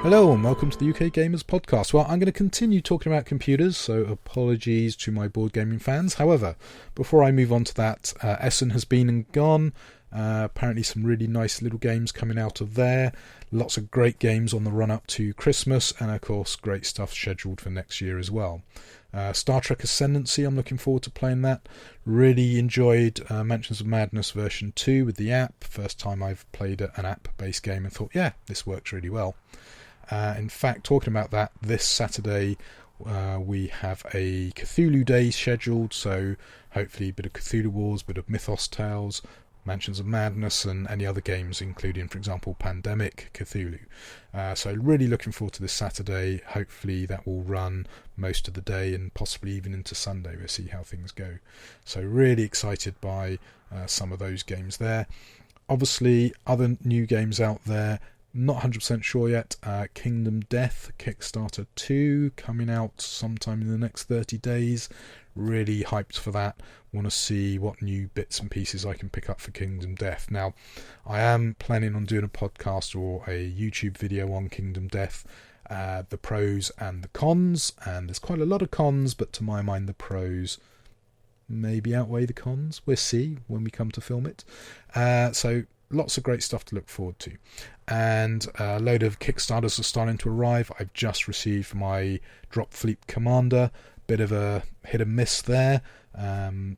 Hello and welcome to the UK Gamers Podcast. Well, I'm going to continue talking about computers, so apologies to my board gaming fans. However, before I move on to that, Essen has been and gone. Apparently some really nice little games coming out of there. Lots of great games on the run up to Christmas, and of course great stuff scheduled for next year as well. Star Trek Ascendancy, I'm looking forward to playing that. Really enjoyed Mansions of Madness version 2 with the app. First time I've played an app-based game and thought, yeah, this works really well. In fact, talking about that, this Saturday we have a Cthulhu Day scheduled, so hopefully a bit of Cthulhu Wars, a bit of Mythos Tales, Mansions of Madness, and any other games, including, for example, Pandemic Cthulhu. So really looking forward to this Saturday. Hopefully that will run most of the day and possibly even into Sunday. We'll see how things go. So really excited by some of those games there. Obviously, other new games out there. Not 100% sure yet. Kingdom Death Kickstarter 2 coming out sometime in the next 30 days. Really hyped for that. Want to see what new bits and pieces I can pick up for Kingdom Death. Now, I am planning on doing a podcast or a YouTube video on Kingdom Death, the pros and the cons. And there's quite a lot of cons, but to my mind the pros maybe outweigh the cons. We'll see when we come to film it. So lots of great stuff to look forward to. And a load of Kickstarters are starting to arrive. I've just received my Drop Fleet Commander. Bit of a hit and miss there.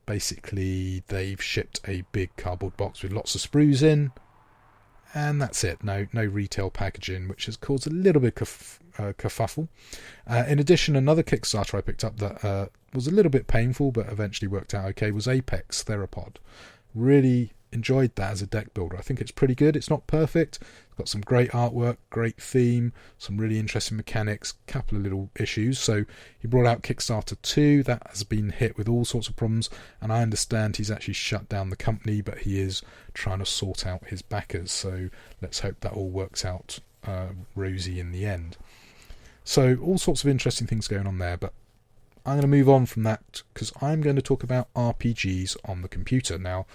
Basically, they've shipped a big cardboard box with lots of sprues in. And that's it. No retail packaging, which has caused a little bit of kerfuffle. In addition, another Kickstarter I picked up that was a little bit painful, but eventually worked out okay, was Apex Theropod. Really enjoyed that as a deck builder. I think it's pretty good. It's not perfect. It's got some great artwork, great theme, some really interesting mechanics, couple of little issues. So he brought out Kickstarter 2. That has been hit with all sorts of problems, and I understand he's actually shut down the company, but he is trying to sort out his backers. So let's hope that all works out rosy in the end. So all sorts of interesting things going on there, but I'm going to move on from that because I'm going to talk about RPGs on the computer. Now,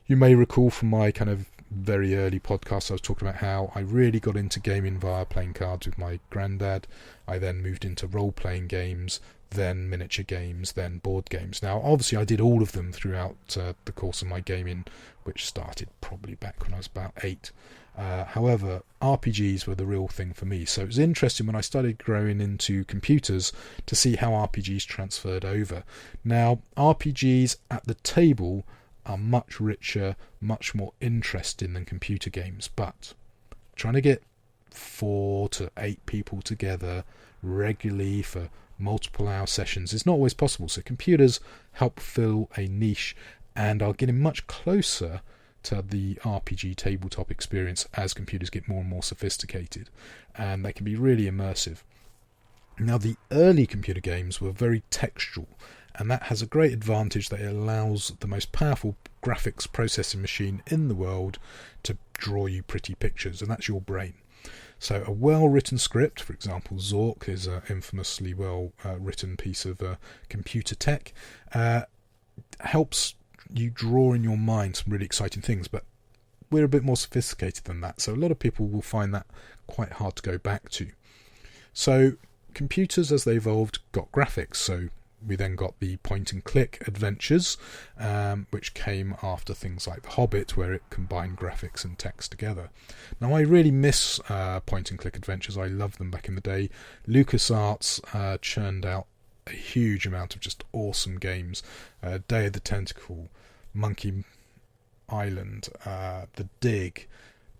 you may recall from my kind of very early podcast, I was talking about how I really got into gaming via playing cards with my granddad. I then moved into role-playing games, then miniature games, then board games. Now, obviously, I did all of them throughout the course of my gaming, which started probably back when I was about 8. However, RPGs were the real thing for me. So it was interesting when I started growing into computers to see how RPGs transferred over. Now, RPGs at the table are much richer, much more interesting than computer games, but trying to get 4 to 8 people together regularly for multiple hour sessions is not always possible. So computers help fill a niche and are getting much closer to the RPG tabletop experience as computers get more and more sophisticated, and they can be really immersive. Now, the early computer games were very textual, and that has a great advantage that it allows the most powerful graphics processing machine in the world to draw you pretty pictures, and that's your brain. So a well-written script, for example, Zork is an infamously well-written piece of computer tech, helps you draw in your mind some really exciting things, but we're a bit more sophisticated than that, so a lot of people will find that quite hard to go back to. So computers, as they evolved, got graphics, so we then got the point-and-click adventures, which came after things like The Hobbit, where it combined graphics and text together. Now, I really miss point-and-click adventures. I loved them back in the day. LucasArts churned out a huge amount of just awesome games. Day of the Tentacle, Monkey Island, The Dig,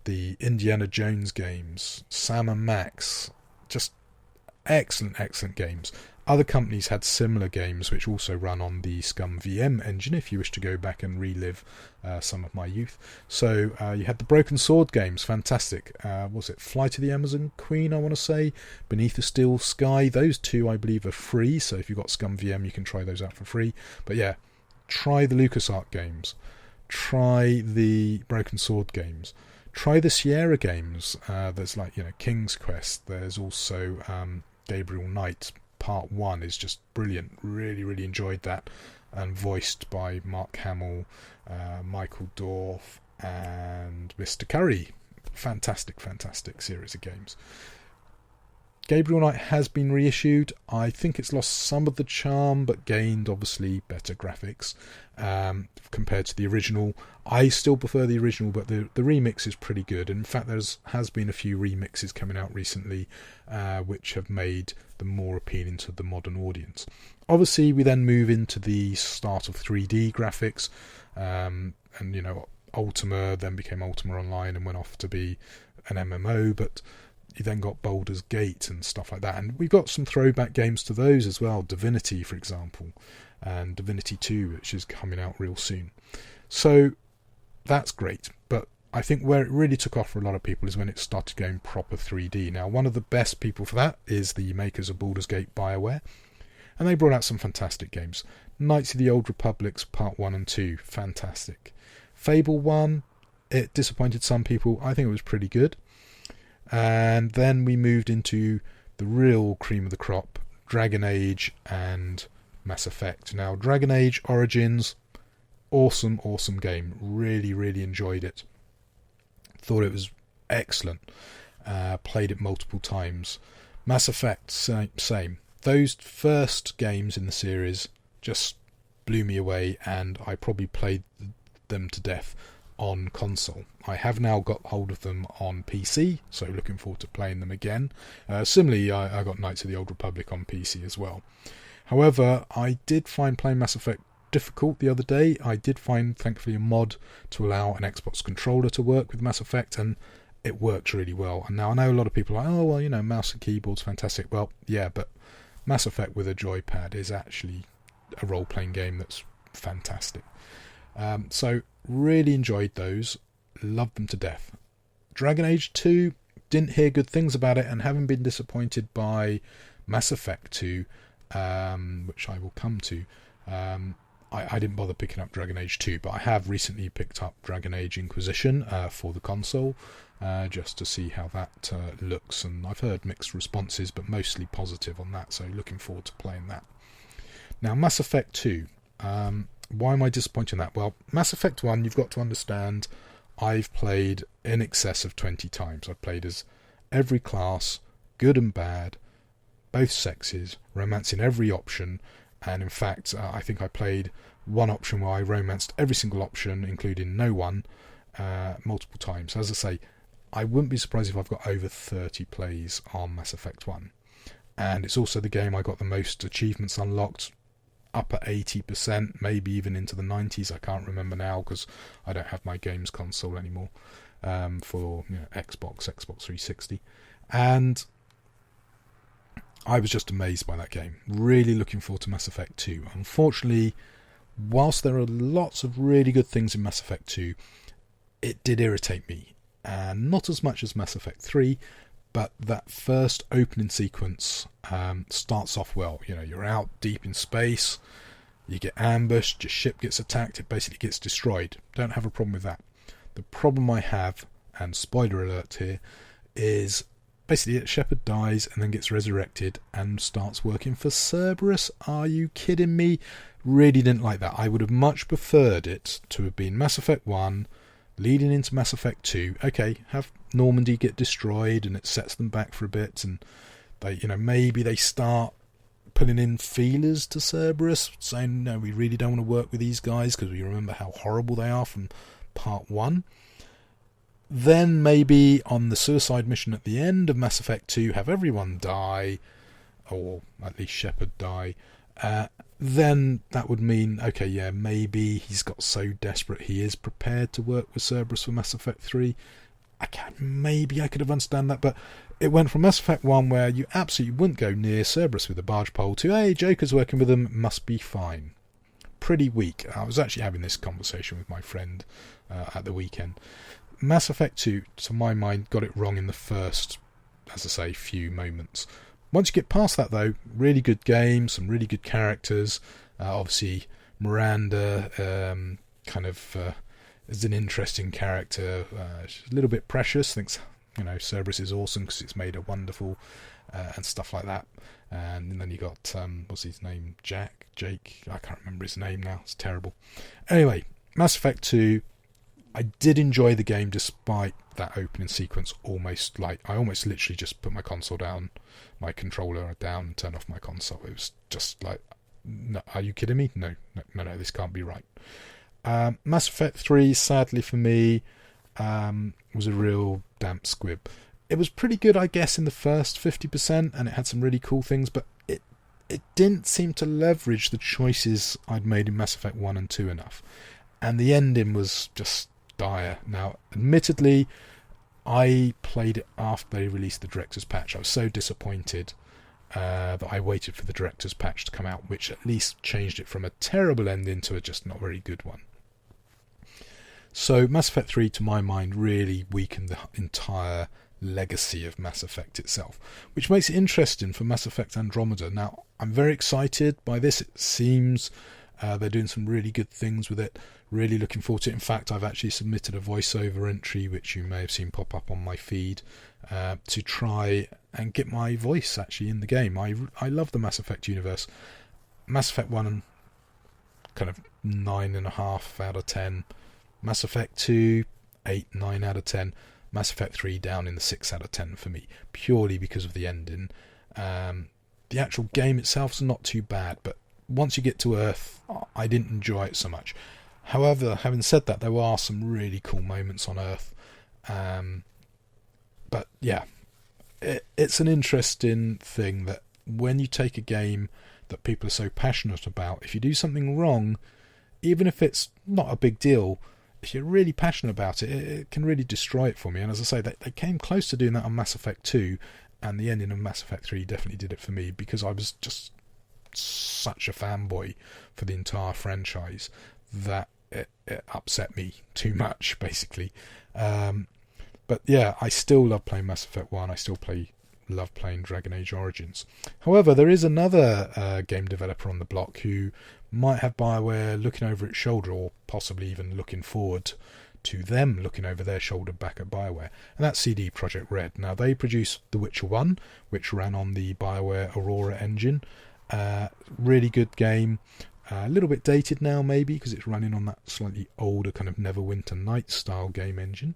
the Indiana Jones games, Sam & Max, just excellent games. Other companies had similar games which also run on the Scum VM engine if you wish to go back and relive some of my youth. So you had the Broken Sword games, fantastic. Was it Flight of the Amazon Queen, I want to say? Beneath a Steel Sky. Those two, I believe, are free, so if you've got Scum VM you can try those out for free. But yeah, try the LucasArts games. Try the Broken Sword games. Try the Sierra games. There's King's Quest. There's also Gabriel Knight. Part 1 is just brilliant. Really enjoyed that, and voiced by Mark Hamill, Michael Dorff and Mr. Curry. Fantastic series of games. Gabriel Knight has been reissued. I think it's lost some of the charm, but gained obviously better graphics compared to the original. I still prefer the original, but the remix is pretty good. In fact, has been a few remixes coming out recently, which have made them more appealing to the modern audience. Obviously, we then move into the start of 3D graphics, and Ultima then became Ultima Online and went off to be an MMO, but you then got Baldur's Gate and stuff like that, and we've got some throwback games to those as well, Divinity for example, and Divinity 2, which is coming out real soon. So that's great, but I think where it really took off for a lot of people is when it started going proper 3D. Now, one of the best people for that is the makers of Baldur's Gate, BioWare, and they brought out some fantastic games. Knights of the Old Republic's Part 1 and 2, fantastic. Fable 1, it disappointed some people. I think it was pretty good. And then we moved into the real cream of the crop, Dragon Age and Mass Effect. Now, Dragon Age Origins, awesome game. Really enjoyed it. Thought it was excellent. Played it multiple times. Mass Effect, same. Those first games in the series just blew me away, and I probably played them to death on console. I have now got hold of them on PC, so looking forward to playing them again. Similarly, I got Knights of the Old Republic on PC as well. However, I did find playing Mass Effect difficult the other day. I did find, thankfully, a mod to allow an Xbox controller to work with Mass Effect, and it works really well. And now I know a lot of people are like, oh, well, mouse and keyboard's fantastic. Well, yeah, but Mass Effect with a joypad is actually a role-playing game that's fantastic. So really enjoyed those, loved them to death. Dragon Age 2, didn't hear good things about it, and having been disappointed by Mass Effect 2, which I will come to, I didn't bother picking up Dragon Age 2, but I have recently picked up Dragon Age Inquisition for the console, just to see how that looks, and I've heard mixed responses, but mostly positive on that, so looking forward to playing that. Now, Mass Effect 2, why am I disappointed in that? Well, Mass Effect 1, you've got to understand, I've played in excess of 20 times. I've played as every class, good and bad, both sexes, romancing every option, and in fact, I think I played one option where I romanced every single option, including no one, multiple times. As I say, I wouldn't be surprised if I've got over 30 plays on Mass Effect 1. And it's also the game I got the most achievements unlocked, up at 80%, maybe even into the 90s. I can't remember now because I don't have my games console anymore for Xbox 360. And I was just amazed by that game. Really looking forward to Mass Effect 2. Unfortunately, whilst there are lots of really good things in Mass Effect 2, it did irritate me. And not as much as Mass Effect 3, but that first opening sequence starts off well. You're out deep in space, you get ambushed, your ship gets attacked, it basically gets destroyed. Don't have a problem with that. The problem I have, and spoiler alert here, is basically Shepard dies and then gets resurrected and starts working for Cerberus. Are you kidding me? Really didn't like that. I would have much preferred it to have been Mass Effect 1, leading into Mass Effect 2. Okay, have Normandy get destroyed and it sets them back for a bit, and they, maybe they start putting in feelers to Cerberus, saying, no, we really don't want to work with these guys because we remember how horrible they are from Part 1. Then maybe on the suicide mission at the end of Mass Effect 2, have everyone die, or at least Shepard die. Then that would mean, okay, yeah, maybe he's got so desperate he is prepared to work with Cerberus for Mass Effect 3. Maybe I could have understand that, but it went from Mass Effect 1, where you absolutely wouldn't go near Cerberus with a barge pole, to, hey, Joker's working with them, must be fine. Pretty weak. I was actually having this conversation with my friend at the weekend. Mass Effect 2, to my mind, got it wrong in the first, as I say, few moments. Once you get past that, though, really good game, some really good characters. Obviously, Miranda is an interesting character. She's a little bit precious. Thinks Cerberus is awesome because it's made her wonderful and stuff like that. And then you got what's his name? Jake. I can't remember his name now. It's terrible. Anyway, Mass Effect 2. I did enjoy the game despite that opening sequence almost like I almost literally just put my console down, my controller down, and turned off my console. It was just like, no, are you kidding me? No, this can't be right. Mass Effect 3, sadly for me, was a real damp squib. It was pretty good, I guess, in the first 50%, and it had some really cool things, but it didn't seem to leverage the choices I'd made in Mass Effect 1 and 2 enough. And the ending was just dire. Now, admittedly, I played it after they released the Director's Patch. I was so disappointed that I waited for the Director's Patch to come out, which at least changed it from a terrible ending to a just not very good one. So Mass Effect 3, to my mind, really weakened the entire legacy of Mass Effect itself, which makes it interesting for Mass Effect Andromeda. Now, I'm very excited by this. It seems they're doing some really good things with it. Really looking forward to it. In fact, I've actually submitted a voiceover entry, which you may have seen pop up on my feed, to try and get my voice actually in the game. I love the Mass Effect universe. Mass Effect 1, kind of 9.5 out of 10. Mass Effect 2, 8, 9 out of 10. Mass Effect 3 down in the 6 out of 10 for me, purely because of the ending. The actual game itself is not too bad, but once you get to Earth, I didn't enjoy it so much. However, having said that, there are some really cool moments on Earth. But yeah, it's an interesting thing that when you take a game that people are so passionate about, if you do something wrong, even if it's not a big deal, if you're really passionate about it, it can really destroy it for me. And as I say, they came close to doing that on Mass Effect 2, and the ending of Mass Effect 3 definitely did it for me, because I was just such a fanboy for the entire franchise that it upset me too much, basically. But yeah, I still love playing Mass Effect 1. I still love playing Dragon Age Origins. However, there is another game developer on the block who might have BioWare looking over its shoulder, or possibly even looking forward to them looking over their shoulder back at BioWare, and that's CD Projekt Red. Now, they produced The Witcher 1, which ran on the BioWare Aurora engine. Really good game. A little bit dated now, maybe, because it's running on that slightly older kind of Neverwinter Nights style game engine.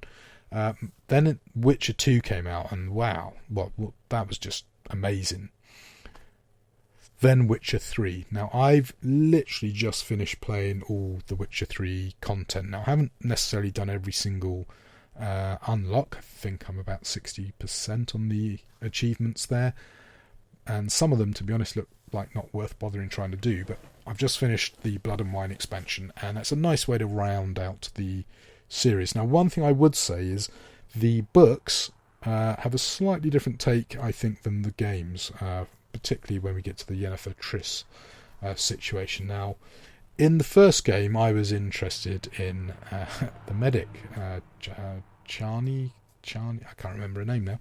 Then Witcher 2 came out, and wow, that was just amazing. Then Witcher 3. Now, I've literally just finished playing all the Witcher 3 content. Now, I haven't necessarily done every single unlock. I think I'm about 60% on the achievements there. And some of them, to be honest, look like not worth bothering trying to do. But I've just finished the Blood and Wine expansion, and that's a nice way to round out the series. Now, one thing I would say is the books have a slightly different take, I think, than the games, particularly when we get to the Yennefer Triss situation. Now, in the first game, I was interested in the medic, Chani, I can't remember her name now.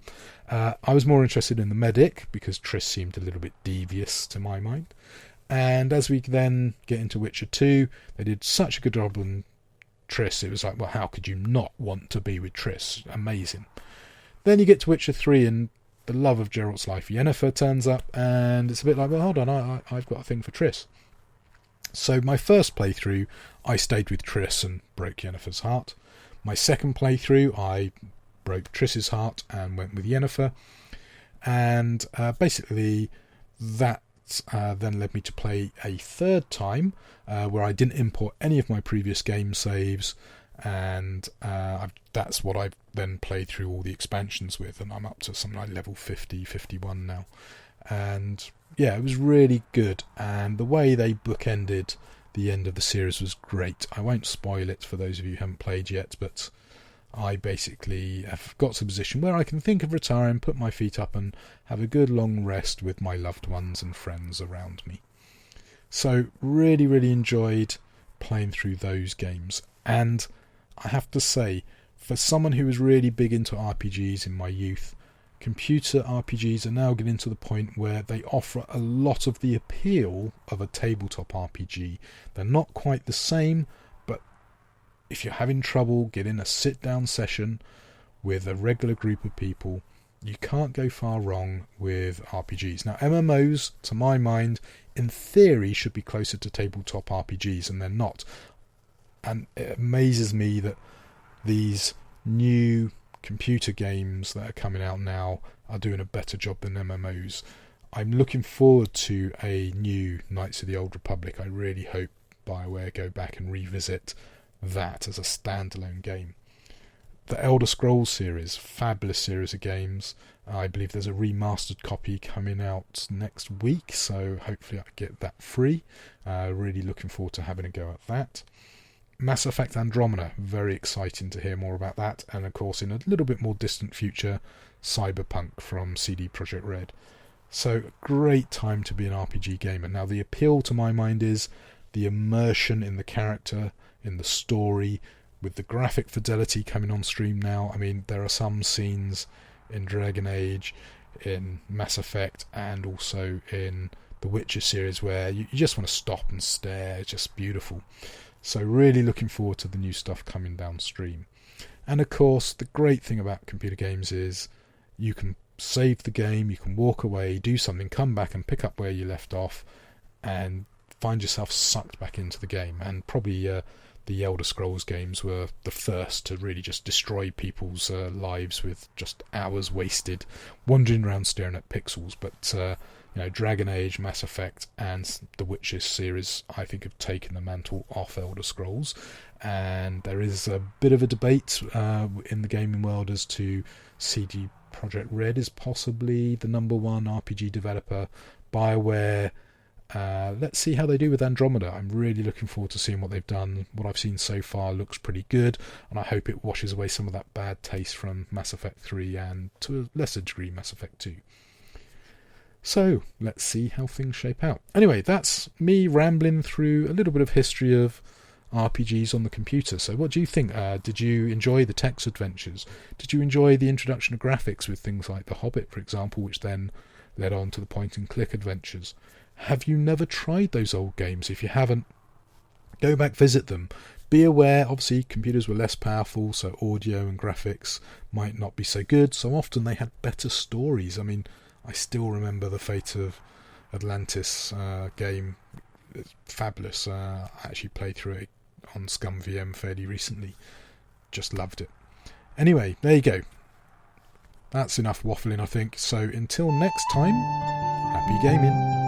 I was more interested in the medic because Triss seemed a little bit devious to my mind. And as we then get into Witcher 2, they did such a good job on Triss. It was like, well, how could you not want to be with Triss? Amazing. Then you get to Witcher 3 and the love of Geralt's life, Yennefer, turns up, and it's a bit like, well, hold on, I've got a thing for Triss. So my first playthrough, I stayed with Triss and broke Yennefer's heart. My second playthrough, I broke Triss's heart and went with Yennefer. And basically that then led me to play a third time where I didn't import any of my previous game saves, and that's what I've then played through all the expansions with, and I'm up to something like level 50, 51 now. And yeah, it was really good, and the way they bookended the end of the series was great. I won't spoil it for those of you who haven't played yet, but I basically have got to a position where I can think of retiring, put my feet up and have a good long rest with my loved ones and friends around me. So really, really enjoyed playing through those games. And I have to say, for someone who was really big into RPGs in my youth, computer RPGs are now getting to the point where they offer a lot of the appeal of a tabletop RPG. They're not quite the same, but if you're having trouble getting a sit-down session with a regular group of people, you can't go far wrong with RPGs. Now, MMOs, to my mind, in theory, should be closer to tabletop RPGs, and they're not. And it amazes me that these new computer games that are coming out now are doing a better job than MMOs. I'm looking forward to a new Knights of the Old Republic. I really hope BioWare go back and revisit that as a standalone game. The Elder Scrolls series, fabulous series of games. I believe there's a remastered copy coming out next week, so hopefully I get that free. Really looking forward to having a go at that. Mass Effect Andromeda, very exciting to hear more about that. And of course, in a little bit more distant future, Cyberpunk from CD Projekt Red. So, great time to be an RPG gamer. Now, the appeal to my mind is the immersion in the character, in the story, with the graphic fidelity coming on stream now. I mean, there are some scenes in Dragon Age, in Mass Effect, and also in the Witcher series where you just want to stop and stare. It's just beautiful. So really looking forward to the new stuff coming downstream. And of course, the great thing about computer games is you can save the game, you can walk away, do something, come back and pick up where you left off, and find yourself sucked back into the game. And probably the Elder Scrolls games were the first to really just destroy people's lives with just hours wasted wandering around staring at pixels. But Dragon Age, Mass Effect, and the Witcher series, I think, have taken the mantle off Elder Scrolls. And there is a bit of a debate in the gaming world as to CD Projekt Red is possibly the number one RPG developer. BioWare, let's see how they do with Andromeda. I'm really looking forward to seeing what they've done. What I've seen so far looks pretty good, and I hope it washes away some of that bad taste from Mass Effect 3 and, to a lesser degree, Mass Effect 2. So, let's see how things shape out. Anyway, that's me rambling through a little bit of history of RPGs on the computer. So what do you think? Did you enjoy the text adventures? Did you enjoy the introduction of graphics with things like The Hobbit, for example, which then led on to the point-and-click adventures? Have you never tried those old games? If you haven't, go back, visit them. Be aware, obviously, computers were less powerful, so audio and graphics might not be so good. So often they had better stories. I mean, I still remember the Fate of Atlantis game. It's fabulous. I actually played through it on Scum VM fairly recently. Just loved it. Anyway, there you go. That's enough waffling, I think. So until next time, happy gaming.